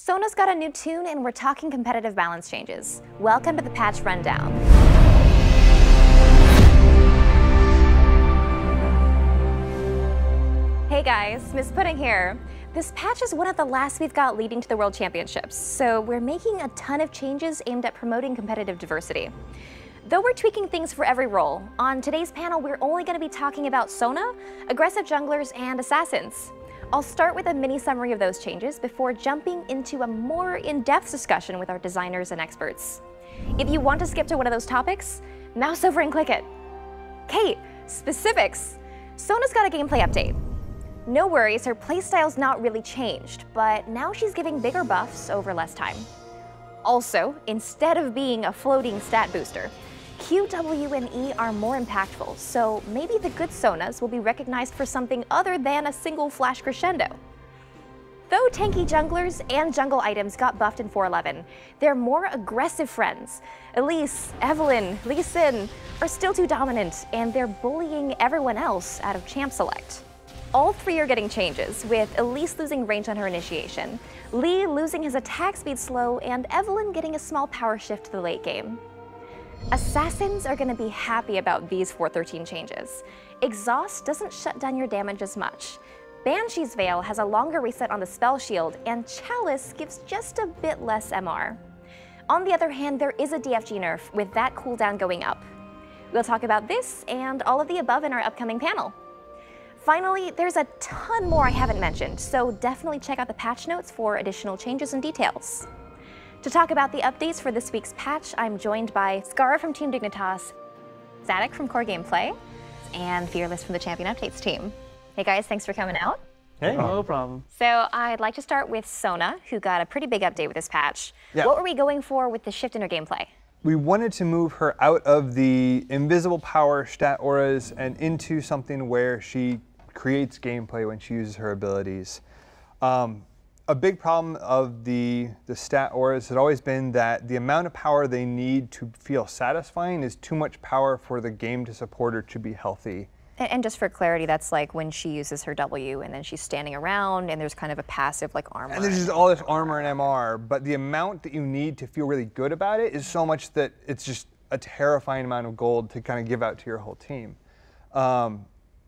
Sona's got a new tune and we're talking competitive balance changes. Welcome to the patch rundown. Hey guys, MsPudding here. This patch is one of the last we've got leading to the World Championships, so we're making a ton of changes aimed at promoting competitive diversity. Though we're tweaking things for every role, on today's panel we're only going to be talking about Sona, aggressive junglers, and assassins. I'll start with a mini summary of those changes before jumping into a more in-depth discussion with our designers and experts. If you want to skip to one of those topics, mouse over and click it. Kate, specifics. Sona's got a gameplay update. No worries, her playstyle's not really changed, but now she's giving bigger buffs over less time. Also, instead of being a floating stat booster, Q, W, and E are more impactful, so maybe the good Sonas will be recognized for something other than a single flash crescendo. Though tanky junglers and jungle items got buffed in 4.11, their more aggressive friends, Elise, Evelynn, Lee Sin, are still too dominant, and they're bullying everyone else out of Champ Select. All three are getting changes, with Elise losing range on her initiation, Lee losing his attack speed slow, and Evelynn getting a small power shift to the late game. Assassins are going to be happy about these 4.13 changes. Exhaust doesn't shut down your damage as much. Banshee's Veil has a longer reset on the spell shield, and Chalice gives just a bit less MR. On the other hand, there is a DFG nerf, with that cooldown going up. We'll talk about this and all of the above in our upcoming panel. Finally, there's a ton more I haven't mentioned, so definitely check out the patch notes for additional changes and details. To talk about the updates for this week's patch, I'm joined by Scar from Team Dignitas, Statikk from Core Gameplay, and Fearless from the Champion Updates team. Hey guys, thanks for coming out. Hey, no problem. So I'd like to start with Sona, who got a pretty big update with this patch. Yeah. What were we going for with the shift in her gameplay? We wanted to move her out of the invisible power stat auras and into something where she creates gameplay when she uses her abilities. A big problem of the stat auras has always been that the amount of power they need to feel satisfying is too much power for the game to support her to be healthy. And just for clarity, that's like when she uses her W and then she's standing around and there's kind of a passive like armor. And there's just all this armor and MR, but the amount that you need to feel really good about it is so much that it's just a terrifying amount of gold to kind of give out to your whole team.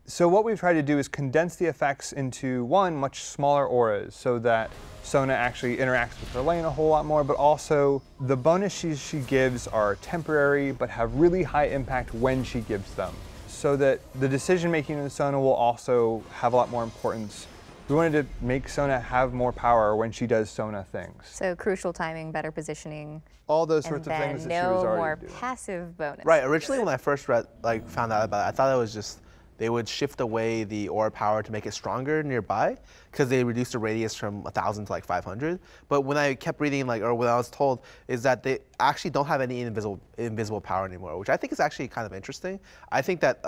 So what we've tried to do is condense the effects into, one, much smaller auras so that Sona actually interacts with her lane a whole lot more, but also the bonuses she gives are temporary but have really high impact when she gives them, so that the decision making in Sona will also have a lot more importance. We wanted to make Sona have more power when she does Sona things. So crucial timing, better positioning. All those sorts of things that she was already doing. No more passive bonus. Right, originally when I first found out about it, I thought it was just they would shift away the aura power to make it stronger nearby because they reduced the radius from 1,000 to like 500. But when I kept reading, or when I was told, is that they actually don't have any invisible power anymore, which I think is actually kind of interesting. I think that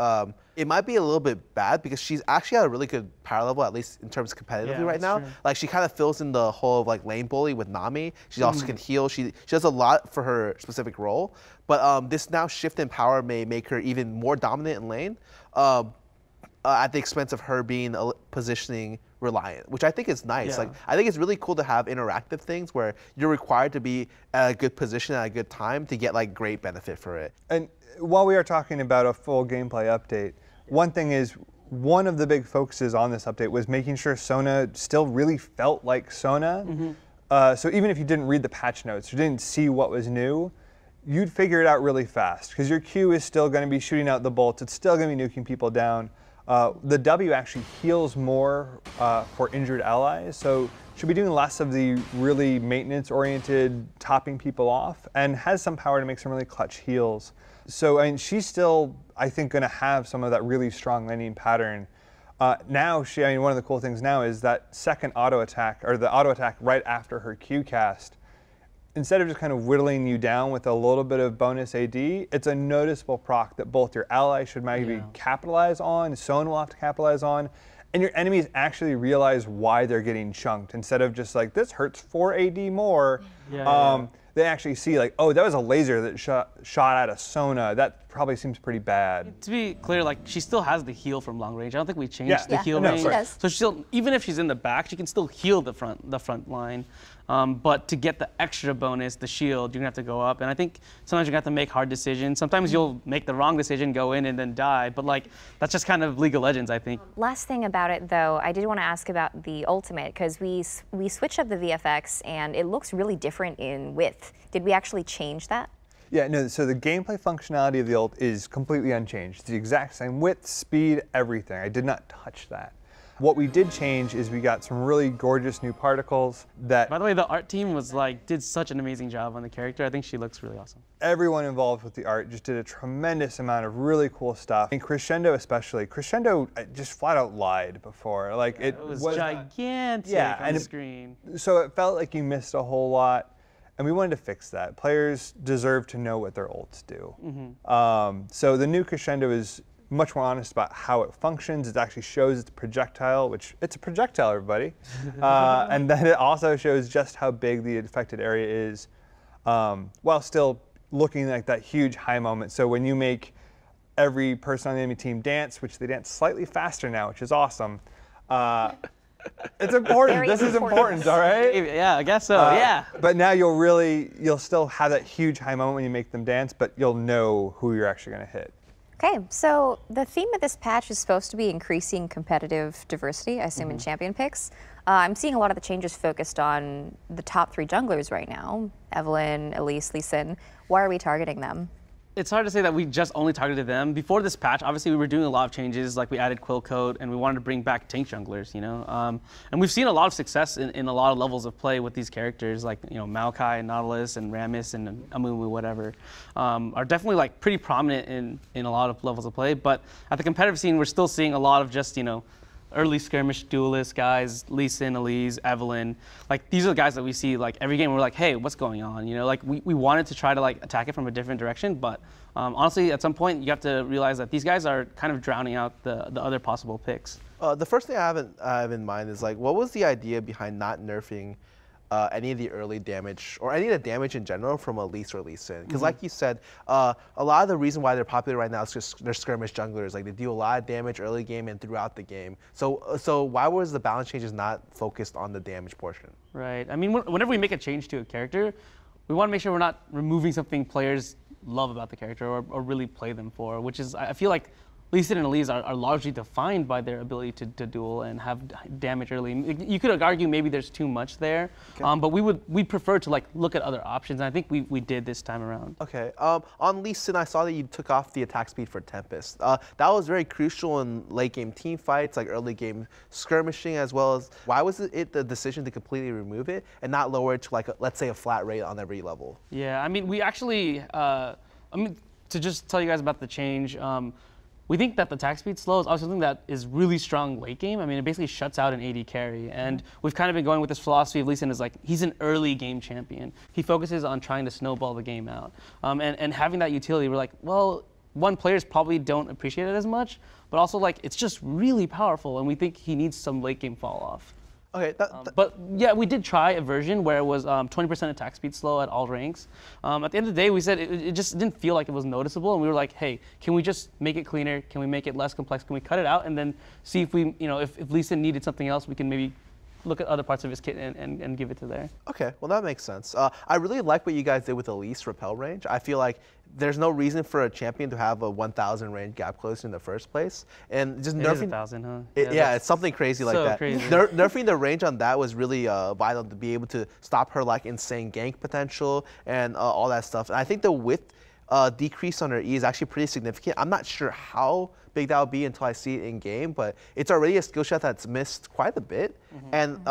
it might be a little bit bad because she's actually at a really good power level, at least in terms of competitively right now. True. Like she kind of fills in the whole of like lane bully with Nami. She also can heal. She does a lot for her specific role. But this now shift in power may make her even more dominant in lane. At the expense of her being positioning reliant, which I think is nice. Yeah. Like I think it's really cool to have interactive things where you're required to be at a good position at a good time to get like great benefit for it. And while we are talking about a full gameplay update, one thing is one of the big focuses on this update was making sure Sona still really felt like Sona. So even if you didn't read the patch notes or didn't see what was new, you'd figure it out really fast because your Q is still going to be shooting out the bolts. It's still going to be nuking people down. The W actually heals more for injured allies, so she'll be doing less of the really maintenance-oriented topping people off, and has some power to make some really clutch heals. So I mean, she's still, I think, going to have some of that really strong laning pattern. Now, one of the cool things now is that second auto attack, or the auto attack right after her Q cast. Instead of just kind of whittling you down with a little bit of bonus AD, it's a noticeable proc that both your allies should maybe capitalize on, Sona will have to capitalize on, and your enemies actually realize why they're getting chunked. Instead of just like, this hurts 4 AD more, they actually see like, oh, that was a laser that shot out of Sona. That probably seems pretty bad. To be clear, like she still has the heal from long range. I don't think we changed the heal no, range. she does. So she still, even if she's in the back, she can still heal the front line. But to get the extra bonus, the shield, you're gonna have to go up. And I think sometimes you're gonna have to make hard decisions. Sometimes you'll make the wrong decision, go in and then die. But like, that's just kind of League of Legends, I think. Last thing about it though, I did want to ask about the ultimate, because we switched up the VFX and it looks really different in width. Did we actually change that? Yeah, no, so the gameplay functionality of the ult is completely unchanged. It's the exact same width, speed, everything. I did not touch that. What we did change is we got some really gorgeous new particles that... By the way, the art team was like, did such an amazing job on the character. I think she looks really awesome. Everyone involved with the art just did a tremendous amount of really cool stuff. And Crescendo especially. Crescendo just flat out lied before. Like it was gigantic on the screen. So it felt like you missed a whole lot. And we wanted to fix that. Players deserve to know what their ults do. So the new Crescendo is much more honest about how it functions. It actually shows its projectile, which it's a projectile, everybody. And then it also shows just how big the affected area is, while still looking like that huge high moment. So when you make every person on the enemy team dance, which they dance slightly faster now, which is awesome, it's important. This is important, all right? Yeah, I guess so, yeah. But now you'll still have that huge high moment when you make them dance, but you'll know who you're actually going to hit. Okay, so the theme of this patch is supposed to be increasing competitive diversity, I assume in champion picks. I'm seeing a lot of the changes focused on the top 3 junglers right now, Evelynn, Elise, Lee Sin. Why are we targeting them? It's hard to say that we just only targeted them. Before this patch, obviously we were doing a lot of changes, like we added Quill Coat and we wanted to bring back tank junglers, you know? And we've seen a lot of success in a lot of levels of play with these characters, like, you know, Maokai and Nautilus and Rammus and Amumu, whatever, are definitely like pretty prominent in a lot of levels of play. But at the competitive scene, we're still seeing a lot of just, you know, early skirmish duelist guys, Lee Sin, Elise, Evelynn. Like, these are the guys that we see like every game. We're like, hey, what's going on? You know, like we wanted to try to like attack it from a different direction, but honestly, at some point, you have to realize that these guys are kind of drowning out the other possible picks. The first thing I have in mind is like, what was the idea behind not nerfing any of the early damage, or any of the damage in general from Elise or Lee Sin? Because like you said, a lot of the reason why they're popular right now is just they're skirmish junglers. Like, they do a lot of damage early game and throughout the game. So why was the balance changes not focused on the damage portion? Right. I mean, whenever we make a change to a character, we want to make sure we're not removing something players love about the character or really play them for, which is, I feel like Lee Sin and Elise are largely defined by their ability to duel and have damage early. You could argue maybe there's too much there, but we prefer to like look at other options, and I think we did this time around. Okay, on Lee Sin, I saw that you took off the attack speed for Tempest. That was very crucial in late game team fights, like early game skirmishing, as well as, why was it the decision to completely remove it and not lower it to like, let's say, a flat rate on every level? Yeah, I mean, we actually, to just tell you guys about the change, we think that the attack speed slow is also something that is really strong late game. I mean, it basically shuts out an AD carry. And we've kind of been going with this philosophy of Lee Sin is like, he's an early game champion. He focuses on trying to snowball the game out. And having that utility, we're like, well, one, players probably don't appreciate it as much, but also like, it's just really powerful. And we think he needs some late game fall off. Okay, but yeah, we did try a version where it was 20% attack speed slow at all ranks. At the end of the day, we said it just didn't feel like it was noticeable, and we were like, hey, can we just make it cleaner? Can we make it less complex? Can we cut it out and then see if we, you know, if Lee Sin needed something else, we can maybe look at other parts of his kit and give it to there. Okay, well that makes sense. I really like what you guys did with Elise repel range. I feel like there's no reason for a champion to have a 1,000 range gap close in the first place, and just nerfing. It is 1,000, huh? Yeah, it's something crazy like that. Crazy. Nerfing the range on that was really vital to be able to stop her like insane gank potential and all that stuff. And I think the width decrease on her E is actually pretty significant. I'm not sure how big that will be until I see it in game, but it's already a skill shot that's missed quite a bit, and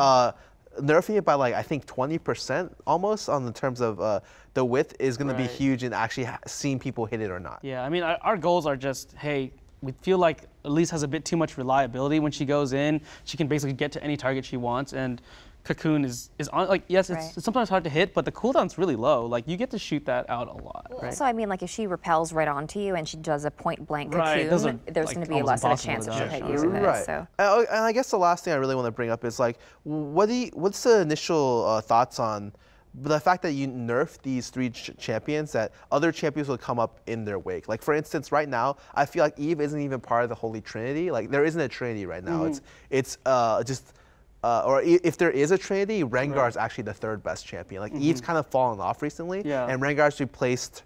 nerfing it by like I think 20% almost on the terms of the width is going to be huge in actually seeing people hit it or not. Yeah, I mean our goals are just, hey, we feel like Elise has a bit too much reliability when she goes in. She can basically get to any target she wants, and Cocoon is on, like, yes, it's sometimes hard to hit, but the cooldown's really low. Like, you get to shoot that out a lot, right? So, I mean, like, if she repels right onto you and she does a point-blank Cocoon, there's going to be less of a chance that she'll hit you with it. So. And I guess the last thing I really want to bring up is, like, what's the initial thoughts on But the fact that you nerf these 3 champions, that other champions will come up in their wake. Like for instance, right now, I feel like Eve isn't even part of the Holy Trinity. Like there isn't a Trinity right now. It's or if there is a Trinity, Rengar is actually the 3rd best champion. Like Eve's kind of fallen off recently, and Rengar's replaced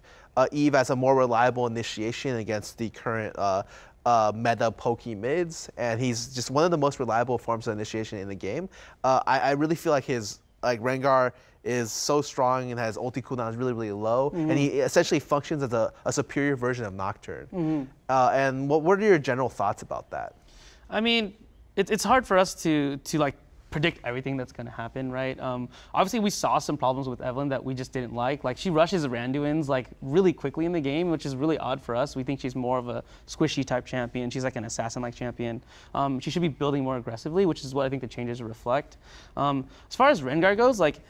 Eve as a more reliable initiation against the current meta pokey mids, and he's just one of the most reliable forms of initiation in the game. I really feel like Rengar is so strong and has ulti cooldown is really, really low, and he essentially functions as a superior version of Nocturne. And what are your general thoughts about that? I mean, it's hard for us to like predict everything that's going to happen, right? Obviously, we saw some problems with Evelynn that we just didn't like. Like, she rushes Randuins like really quickly in the game, which is really odd for us. We think she's more of a squishy type champion. She's like an assassin-like champion. She should be building more aggressively, which is what I think the changes reflect. As far as Rengar goes, like,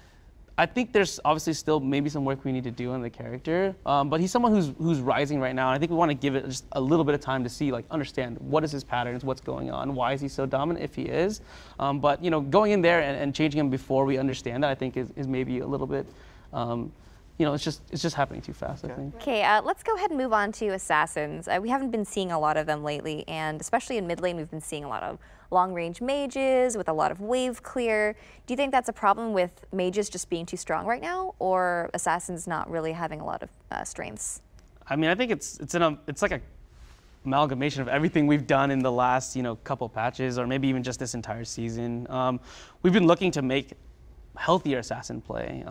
I think there's obviously still maybe some work we need to do on the character, but he's someone who's rising right now. And I think we want to give it just a little bit of time to see, like, understand what is his patterns, what's going on, why is he so dominant if he is. But you know, going in there and changing him before we understand that, I think is maybe a little bit, you know, it's just happening too fast, I think. Okay, let's go ahead and move on to assassins. We haven't been seeing a lot of them lately, and especially in mid lane, we've been seeing a lot of long-range mages with a lot of wave clear. Do you think that's a problem with mages just being too strong right now, or assassins not really having a lot of strengths? I mean, I think it's like a amalgamation of everything we've done in the last, you know, couple patches, or maybe even just this entire season. We've been looking to make healthier assassin play.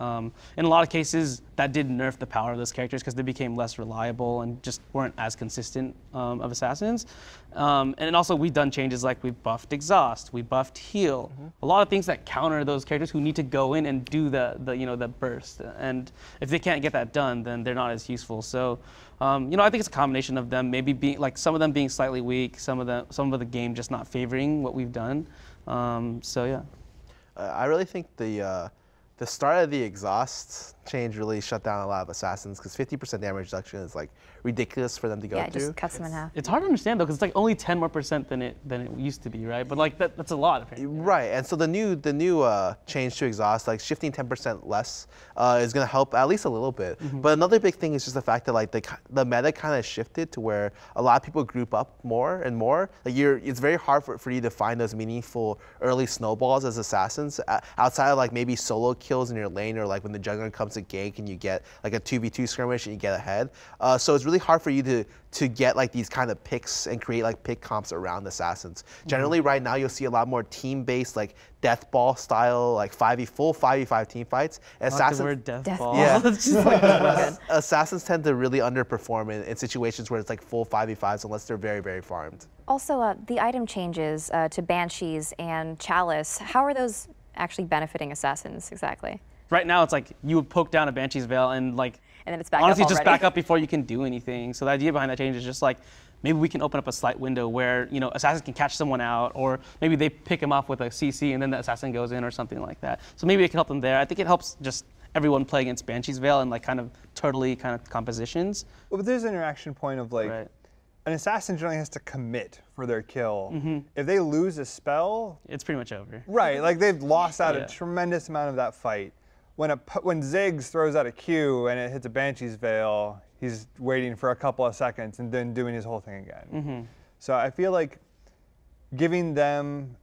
In a lot of cases, that did nerf the power of those characters because they became less reliable and just weren't as consistent of assassins. And also, we've done changes like we buffed exhaust, we buffed heal, a lot of things that counter those characters who need to go in and do the burst. And if they can't get that done, then they're not as useful. So, you know, I think it's a combination of them maybe being like some of them being slightly weak, some of the game just not favoring what we've done. So yeah. I really think the start of the exhaust change really shut down a lot of assassins because 50% damage reduction is like ridiculous for them to go through. Yeah, it just cuts them in half. It's hard to understand though because it's like only 10% more than it used to be, right? But like that's a lot apparently. Right, and so the new change to exhaust, like shifting 10% less, is going to help at least a little bit. But another big thing is just the fact that like the meta kind of shifted to where a lot of people group up more and more. Like it's very hard for you to find those meaningful early snowballs as assassins outside of like maybe solo kills in your lane, or like when the jungler comes to gank and you get like a 2v2 skirmish and you get ahead. So it's really hard for you to get like these kind of picks and create like pick comps around assassins. Generally right now you'll see a lot more team-based like death ball style, like full 5v5 team fights. Assassins, death ball. Yeah. Just like, assassins tend to really underperform in situations where it's like full 5v5s unless they're very, very farmed. Also, the item changes to Banshees and Chalice, how are those actually benefiting assassins exactly? Right now, it's like you would poke down a Banshee's Veil and like then it's back honestly up just already. back up before you can do anything. So the idea behind that change is just like maybe we can open up a slight window where, you know, assassins can catch someone out, or maybe they pick him off with a CC and then the assassin goes in or something like that. So maybe it can help them there. I think it helps just everyone play against Banshee's Veil and like kind of turtley kind of compositions. Well, but there's an interaction point of like, Right. an assassin generally has to commit for their kill. If they lose a spell, It's pretty much over. right, like they've lost out Yeah. a tremendous amount of that fight. When Ziggs throws out a Q and it hits a Banshee's Veil, he's waiting for a couple of seconds and then doing his whole thing again. So I feel like giving them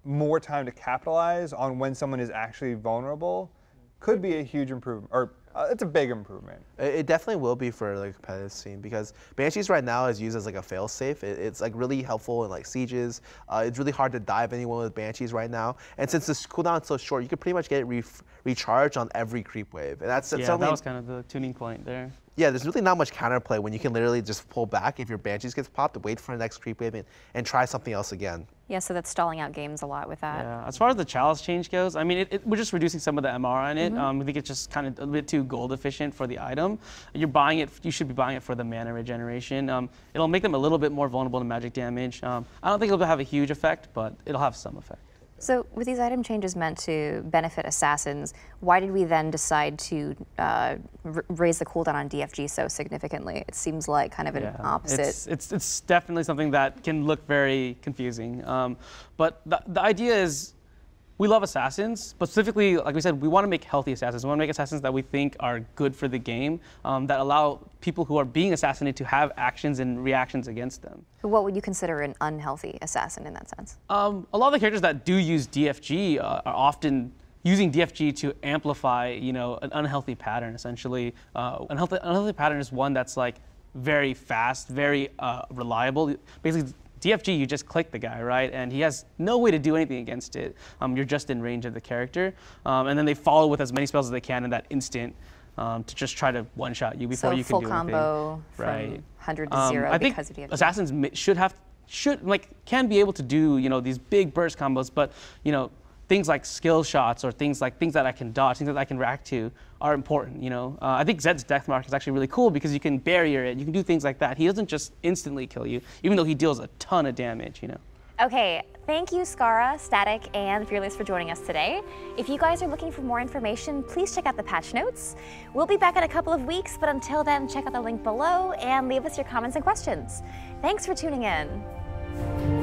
more time to capitalize on when someone is actually vulnerable could be a huge improvement, or it's a big improvement. It definitely will be for the competitive scene because Banshees right now is used as like a failsafe. It's like really helpful in like sieges. It's really hard to dive anyone with Banshees right now. And since this cooldown is so short, you could pretty much get it recharged on every creep wave. And that's Yeah, something. that was kind of the tuning point there. Yeah, there's really not much counterplay when you can literally just pull back if your Banshees gets popped, wait for the next creep wave and try something else again. Yeah, so that's stalling out games a lot with that. Yeah. As far as the Chalice change goes, I mean, we're just reducing some of the MR on it. I think it's just kind of a bit too gold efficient for the item. You're buying it, you should be buying it for the mana regeneration. It'll make them a little bit more vulnerable to magic damage. I don't think it'll have a huge effect, but it'll have some effect. So with these item changes meant to benefit assassins, why did we then decide to raise the cooldown on DFG so significantly? It seems like kind of an opposite. It's definitely something that can look very confusing. But the idea is, we love assassins, specifically, like we said, we want to make healthy assassins. We want to make assassins that we think are good for the game, that allow people who are being assassinated to have actions and reactions against them. What would you consider an unhealthy assassin in that sense? A lot of the characters that do use DFG are often using DFG to amplify, you know, an unhealthy pattern, essentially. Unhealthy pattern is one that's like very fast, very reliable. Basically, DFG, you just click the guy, right? And he has no way to do anything against it. You're just in range of the character. And then they follow with as many spells as they can in that instant to just try to one-shot you before you can do anything. So full combo from 100 to 0 I because think of DFG. assassins can be able to do, you know, these big burst combos, but, you know, things like skill shots or things that I can dodge, things that I can react to are important, you know. I think Zed's death mark is actually really cool because you can barrier it, you can do things like that. He doesn't just instantly kill you, even though he deals a ton of damage, you know. Okay, thank you Skara, Statikk, and Fearless for joining us today. If you guys are looking for more information, please check out the patch notes. We'll be back in a couple of weeks, but until then, check out the link below and leave us your comments and questions. Thanks for tuning in.